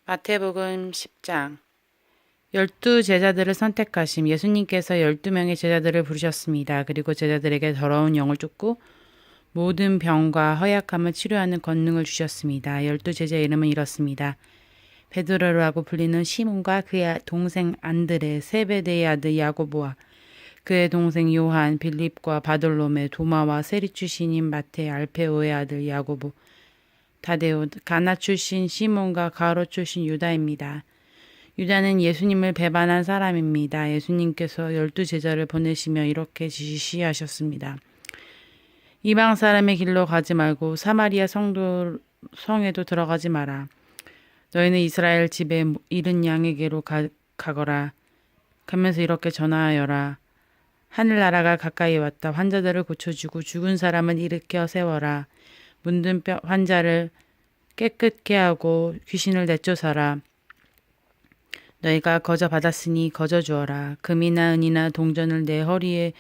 마태복음 10장. 12제자들을 선택하심. 예수님께서 12명의 제자들을 부르셨습니다. 그리고 제자들에게 더러운 영을 쫓고 모든 병과 허약함을 치료하는 권능을 주셨습니다. 12제자의 이름은 이렇습니다. 베드로라고 불리는 시몬과 그의 동생 안드레, 세베대의 아들 야고보와 그의 동생 요한, 빌립과 바돌로메, 도마와 세리 출신인 마태, 알페오의 아들 야고보, 다데오, 가나 출신 시몬과 가로 출신 유다입니다. 유다는 예수님을 배반한 사람입니다. 예수님께서 12제자를 보내시며 이렇게 지시하셨습니다. 이방 사람의 길로 가지 말고 사마리아 성에도 들어가지 마라. 너희는 이스라엘 집에 잃은 양에게로 가거라. 가면서 이렇게 전하여라. 하늘나라가 가까이 왔다. 환자들을 고쳐주고 죽은 사람을 일으켜 세워라. 문든 환자를 깨끗게 하고 귀신을 내쫓아라. 너희가 거저 받았으니 거저 주어라. 금이나 은이나 동전을 내 허리에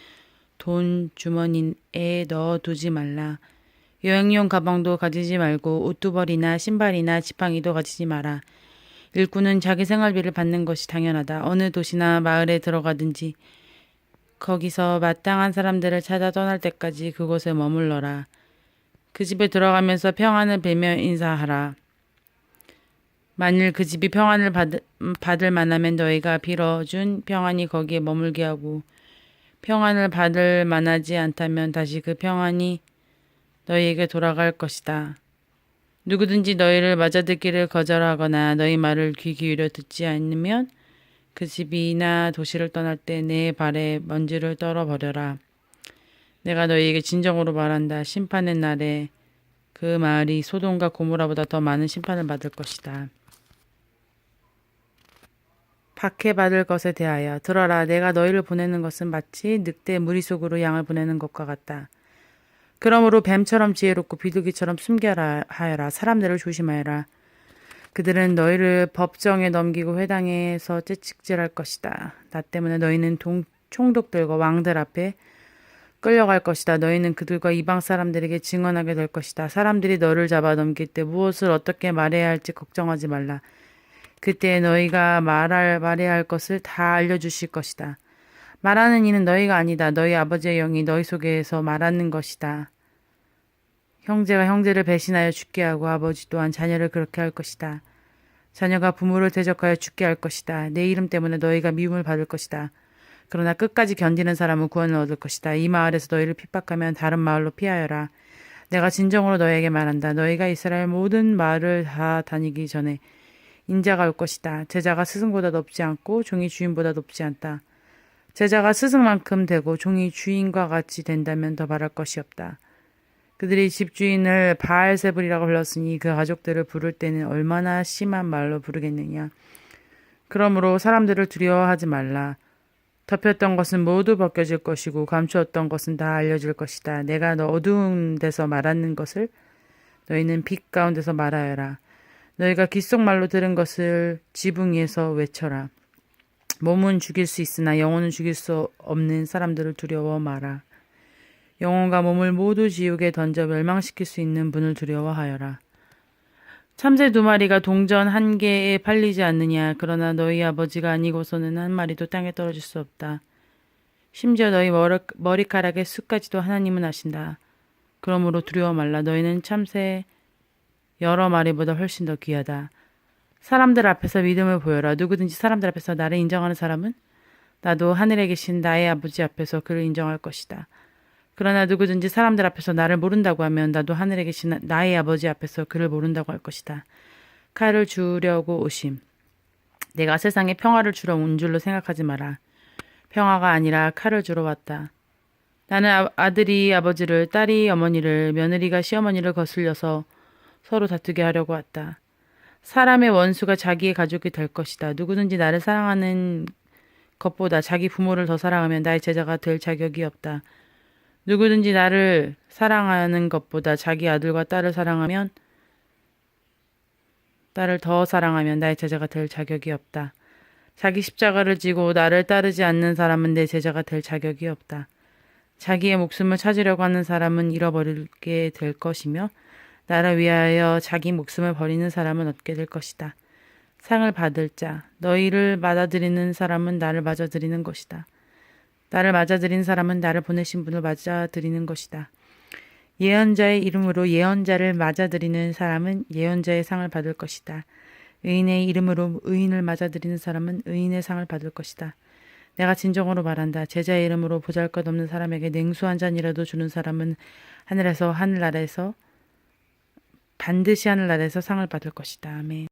돈 주머니에 넣어두지 말라. 여행용 가방도 가지지 말고 옷두벌이나 신발이나 지팡이도 가지지 마라. 일꾼은 자기 생활비를 받는 것이 당연하다. 어느 도시나 마을에 들어가든지 거기서 마땅한 사람들을 찾아 떠날 때까지 그곳에 머물러라. 그 집에 들어가면서 평안을 빌며 인사하라. 만일 그 집이 평안을 받을 만하면 너희가 빌어준 평안이 거기에 머물게 하고 평안을 받을 만하지 않다면 다시 그 평안이 너희에게 돌아갈 것이다. 누구든지 너희를 맞아듣기를 거절하거나 너희 말을 귀 기울여 듣지 않으면 그 집이나 도시를 떠날 때 내 발에 먼지를 떨어버려라. 내가 너희에게 진정으로 말한다. 심판의 날에 그 마을이 소돔과 고모라보다 더 많은 심판을 받을 것이다. 박해받을 것에 대하여 들어라. 내가 너희를 보내는 것은 마치 늑대 무리 속으로 양을 보내는 것과 같다. 그러므로 뱀처럼 지혜롭고 비둘기처럼 숨겨라 하여라. 사람들을 조심하여라. 그들은 너희를 법정에 넘기고 회당에서 채찍질할 것이다. 나 때문에 너희는 총독들과 왕들 앞에 끌려갈 것이다. 너희는 그들과 이방 사람들에게 증언하게 될 것이다. 사람들이 너를 잡아 넘길 때 무엇을 어떻게 말해야 할지 걱정하지 말라. 그때 너희가 말해야 할 것을 다 알려주실 것이다. 말하는 이는 너희가 아니다. 너희 아버지의 영이 너희 속에서 말하는 것이다. 형제가 형제를 배신하여 죽게 하고 아버지 또한 자녀를 그렇게 할 것이다. 자녀가 부모를 대적하여 죽게 할 것이다. 내 이름 때문에 너희가 미움을 받을 것이다. 그러나 끝까지 견디는 사람은 구원을 얻을 것이다. 이 마을에서 너희를 핍박하면 다른 마을로 피하여라. 내가 진정으로 너희에게 말한다. 너희가 이스라엘 모든 마을을 다 다니기 전에 인자가 올 것이다. 제자가 스승보다 높지 않고 종이 주인보다 높지 않다. 제자가 스승만큼 되고 종이 주인과 같이 된다면 더 바랄 것이 없다. 그들이 집주인을 바알세불이라고 불렀으니 그 가족들을 부를 때는 얼마나 심한 말로 부르겠느냐. 그러므로 사람들을 두려워하지 말라. 덮였던 것은 모두 벗겨질 것이고 감추었던 것은 다 알려질 것이다. 내가 너 어두운 데서 말하는 것을 너희는 빛 가운데서 말하여라. 너희가 귓속말로 들은 것을 지붕 위에서 외쳐라. 몸은 죽일 수 있으나 영혼은 죽일 수 없는 사람들을 두려워 마라. 영혼과 몸을 모두 지옥에 던져 멸망시킬 수 있는 분을 두려워하여라. 참새 2마리가 동전 1개에 팔리지 않느냐. 그러나 너희 아버지가 아니고서는 한 마리도 땅에 떨어질 수 없다. 심지어 너희 머리카락의 숫까지도 하나님은 아신다. 그러므로 두려워 말라. 너희는 참새 여러 마리보다 훨씬 더 귀하다. 사람들 앞에서 믿음을 보여라. 누구든지 사람들 앞에서 나를 인정하는 사람은 나도 하늘에 계신 나의 아버지 앞에서 그를 인정할 것이다. 그러나 누구든지 사람들 앞에서 나를 모른다고 하면 나도 하늘에 계신 나의 아버지 앞에서 그를 모른다고 할 것이다. 칼을 주려고 오심. 내가 세상에 평화를 주러 온 줄로 생각하지 마라. 평화가 아니라 칼을 주러 왔다. 나는 아들이 아버지를, 딸이 어머니를, 며느리가 시어머니를 거슬려서 서로 다투게 하려고 왔다. 사람의 원수가 자기의 가족이 될 것이다. 누구든지 나를 사랑하는 것보다 자기 부모를 더 사랑하면 나의 제자가 될 자격이 없다. 누구든지 나를 사랑하는 것보다 자기 아들과 딸을 더 사랑하면 나의 제자가 될 자격이 없다. 자기 십자가를 지고 나를 따르지 않는 사람은 내 제자가 될 자격이 없다. 자기의 목숨을 찾으려고 하는 사람은 잃어버리게 될 것이며 나를 위하여 자기 목숨을 버리는 사람은 얻게 될 것이다. 상을 받을 자. 너희를 맞아들이는 사람은 나를 맞아들이는 것이다. 나를 맞아들인 사람은 나를 보내신 분을 맞아들이는 것이다. 예언자의 이름으로 예언자를 맞아들이는 사람은 예언자의 상을 받을 것이다. 의인의 이름으로 의인을 맞아들이는 사람은 의인의 상을 받을 것이다. 내가 진정으로 말한다. 제자의 이름으로 보잘것없는 사람에게 냉수 한 잔이라도 주는 사람은 반드시 하늘나라에서 상을 받을 것이다. 아멘.